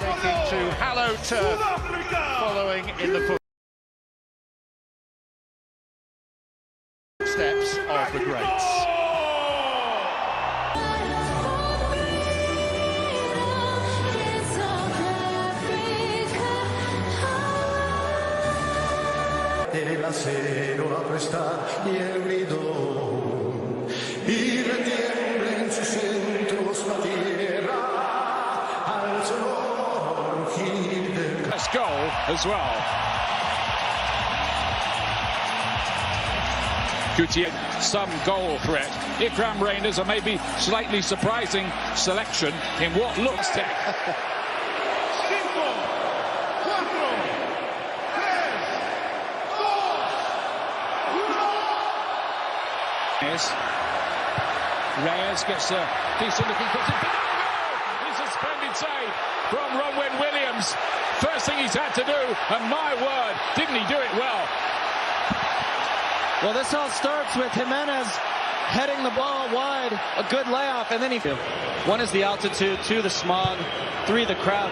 Taking to hallowed turf, following in the footsteps of the greats. El acero apuesta y el grito y retiembla en sus centros la tierra al surgir del First goal as well. Gutierrez, some goal threat. Ikram Reinders, a maybe slightly surprising selection in what looks to... Reyes gets a decent looking cross. It's a splendid save from Ronwen Williams. First thing he's had to do, and my word, didn't he do it well? Well, this all starts with Jimenez heading the ball wide, a good layoff, and then he... One is the altitude, two, the smog, three, the crowd.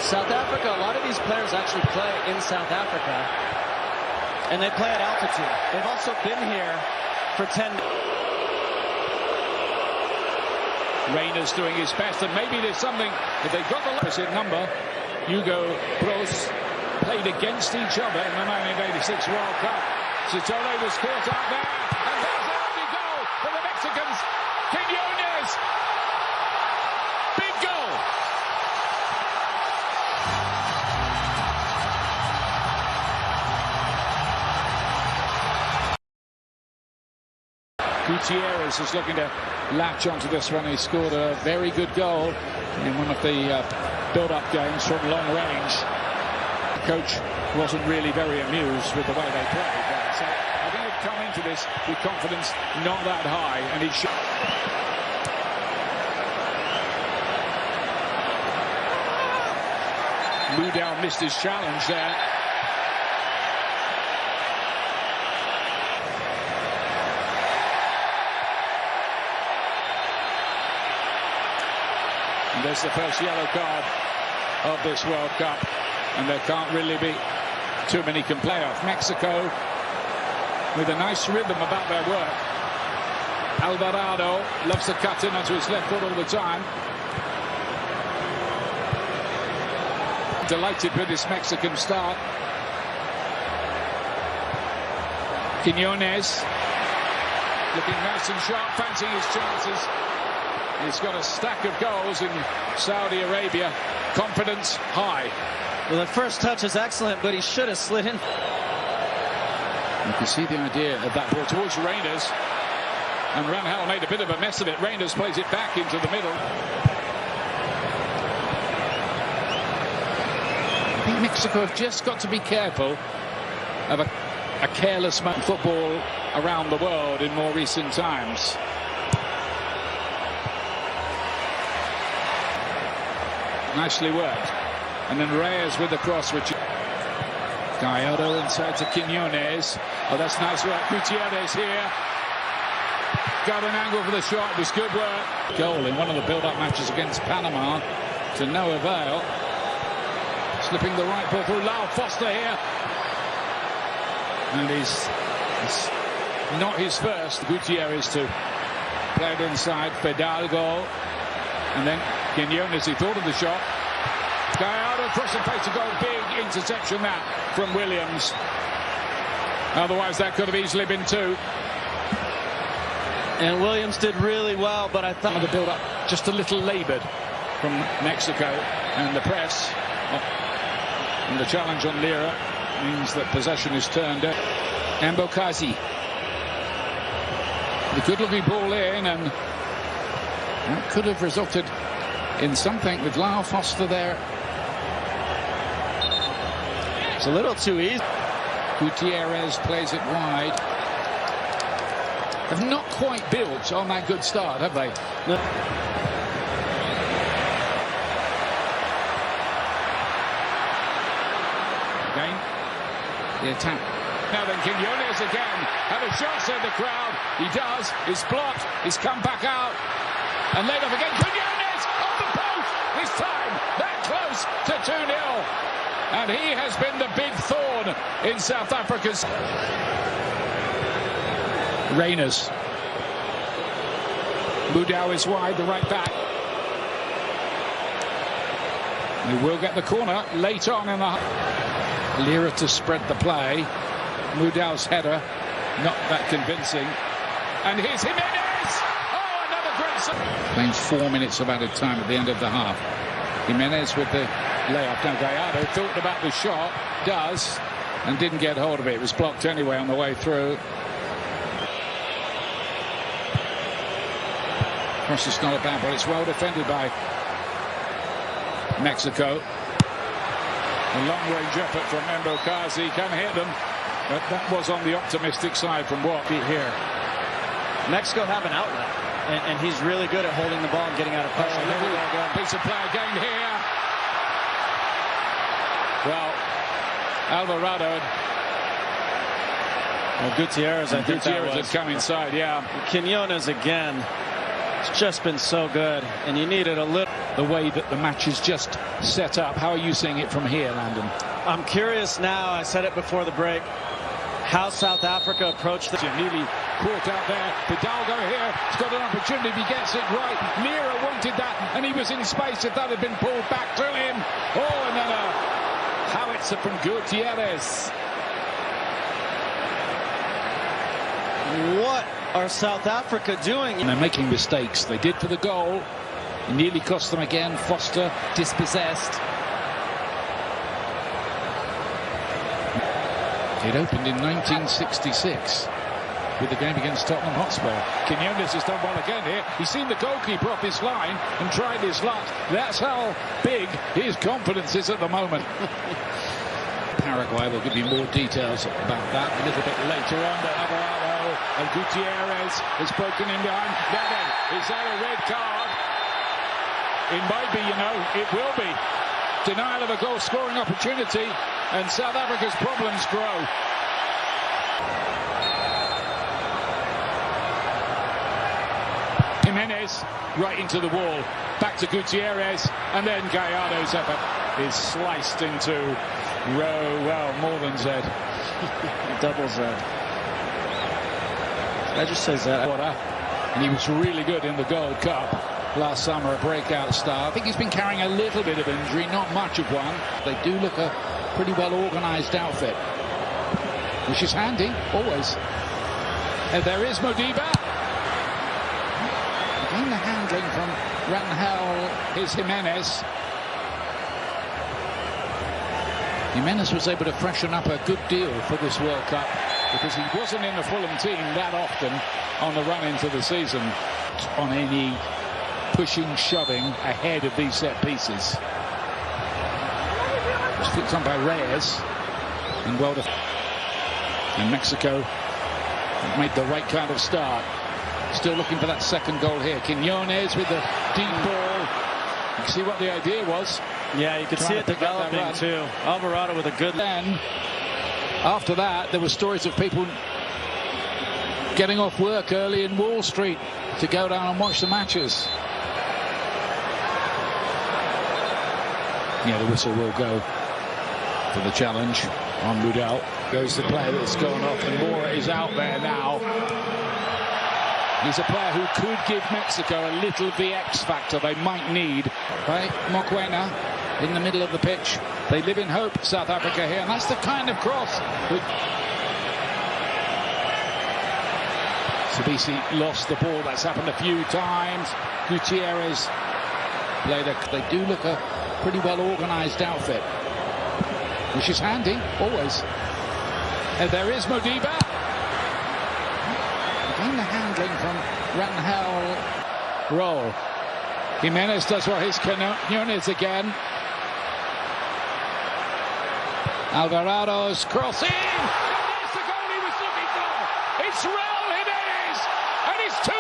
South Africa, a lot of these players actually play in South Africa, and they play at altitude. They've also been here for 10. Reyners doing his best, and maybe there's something, if they've got the opposite number. Hugo Bros played against each other in the 1986 World Cup. Sitole was caught out there, and there's the only goal for the Mexicans. Quiñones! Big goal! Gutierrez is looking to latch onto this one. He scored a very good goal in one of the build-up games from long range. The coach wasn't really very amused with the way they played. So I think he'd come into this with confidence not that high, and he should. Moudal missed his challenge there. And there's the first yellow card of this World Cup, and there can't really be too many can play off. Mexico with a nice rhythm about their work. Alvarado loves to cut in onto his left foot all the time. Delighted with this Mexican start. Quiñones looking nice and sharp, fancying his chances. He's got a stack of goals in Saudi Arabia. Confidence high. Well, the first touch is excellent, but he should have slid in. You can see the idea of that ball towards Reyners. And Rangel made a bit of a mess of it. Reyners plays it back into the middle. I think Mexico have just got to be careful of a careless football around the world in more recent times. Nicely worked. And then Reyes with the cross, which... Gallardo inside to Quiñones. Oh, that's nice work. Gutierrez here. Got an angle for the shot. It was good work. Goal in one of the build-up matches against Panama to no avail. Slipping the right ball through. Lau Foster here. And he's not his first. Gutierrez to play it inside. Fidalgo. And then Quiñones, he thought of the shot. Gallardo crossing face to goal. Big interception that from Williams. Otherwise that could have easily been two. And Williams did really well, but I thought the build-up just a little laboured from Mexico, and the press and the challenge on Lira means that possession is turned out. Ambokazi, the good-looking ball in, and that could have resulted in something with Lau Foster there. It's a little too easy. Gutierrez plays it wide. Have not quite built on that good start, have they? No. Again, the attack. Now then, Quiñones again. Had a shot, said the crowd. He does. He's blocked. He's come back out. And laid off again. Quiñones off the post. This time, that close. Jimenez to 2-0. And he has been the big thorn in South Africa's. Reyners. Mudau is wide, the right back. He will get the corner late on in the... Lira to spread the play. Mudau's header, not that convincing. And here's Jimenez! Oh, another great... Playing 4 minutes of added time at the end of the half. Jimenez with the layup. Now Gallardo thought about the shot, does, and didn't get hold of it. It was blocked anyway on the way through. Cross is not a bad one. It's well defended by Mexico. A long-range effort from Mbokazi. Can hit them, but that was on the optimistic side from what here. Mexico have an outlet, and he's really good at holding the ball and getting out of pressure. Piece of play again here. Well, Alvarado. Well, Gutierrez, I think Gutierrez had come inside, yeah. Quiñones again. It's just been so good, and you needed a little. The way that the match is just set up, how are you seeing it from here, Landon? I'm curious now, I said it before the break, how South Africa approached this. Nearly caught out there. Fidalgo here, he's got an opportunity if he gets it right. Lira wanted that, and he was in space if that had been pulled back to him. Oh, and then a howitzer from Gutierrez. What are South Africa doing? And they're making mistakes. They did for the goal. It nearly cost them again. Foster dispossessed. It opened in 1966 with the game against Tottenham Hotspur. Quiñones has done well again here. He's seen the goalkeeper off his line and tried his luck. That's how big his confidence is at the moment. Paraguay will give you more details about that a little bit later on. But Alvarado and Gutierrez has broken in behind. Then is that a red card? It might be, you know, it will be. Denial of a goal-scoring opportunity, and South Africa's problems grow. Jimenez right into the wall. Back to Gutierrez, and then Gallardo's effort is sliced into well, more than Z. Double Z. I just say Z. And he was really good in the Gold Cup last summer, a breakout star. I think he's been carrying a little bit of injury, not much of one. They do look a pretty well organised outfit, which is handy, always. And there is Modiba. Again, the handling from Rangel. Here's Jimenez. Jimenez was able to freshen up a good deal for this World Cup because he wasn't in the Fulham team that often on the run into the season. On any pushing, shoving ahead of these set pieces. It's flicked on by Reyes, and well and Mexico made the right kind of start. Still looking for that second goal here. Quiñones with the deep ball. You can see what the idea was. Yeah, you could see it developing too. Alvarado with a good... Then, after that, there were stories of people getting off work early in Wall Street to go down and watch the matches. Yeah, the whistle will go for the challenge on Mudau. Goes the player that's gone off, and Moore is out there now. He's a player who could give Mexico a little of the X factor they might need. Right, Mokwena in the middle of the pitch. They live in hope, South Africa here, and that's the kind of cross. Sabisi lost the ball. That's happened a few times. Gutierrez played they do look a pretty well organised outfit, which is handy, always. And there is Modiba. Again, the handling from Rangel. Roll. Jimenez does well. His Quiñones again. Alvarado's crossing. That's the goal he was looking for. It's Raul Jimenez, and it's 2-0.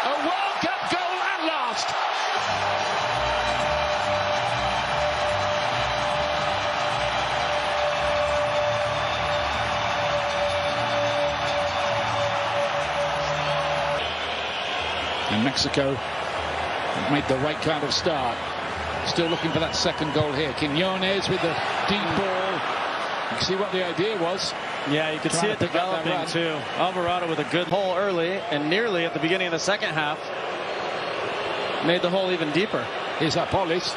A World Cup goal at last. And Mexico made the right kind of start. Still looking for that second goal here. Quinones with the deep ball. You can see what the idea was. Yeah, you could see it developing too. Alvarado with a good hole early and nearly at the beginning of the second half. Made the hole even deeper. Here's Apolis.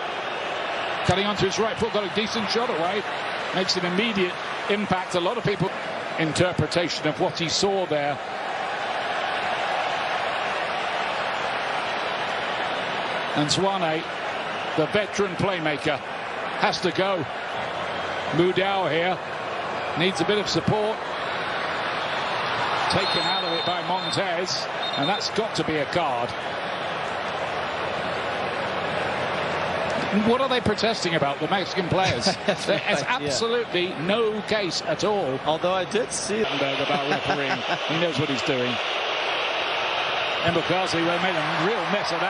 Cutting onto his right foot, got a decent shot away. Makes an immediate impact. A lot of people interpretation of what he saw there. And Zwane, the veteran playmaker, has to go. Mudau here needs a bit of support. Taken out of it by Montez, and that's got to be a card. What are they protesting about, the Mexican players? There's absolutely no case at all. Although I did see about refereeing. He knows what he's doing. Mbakazi made a real mess of that.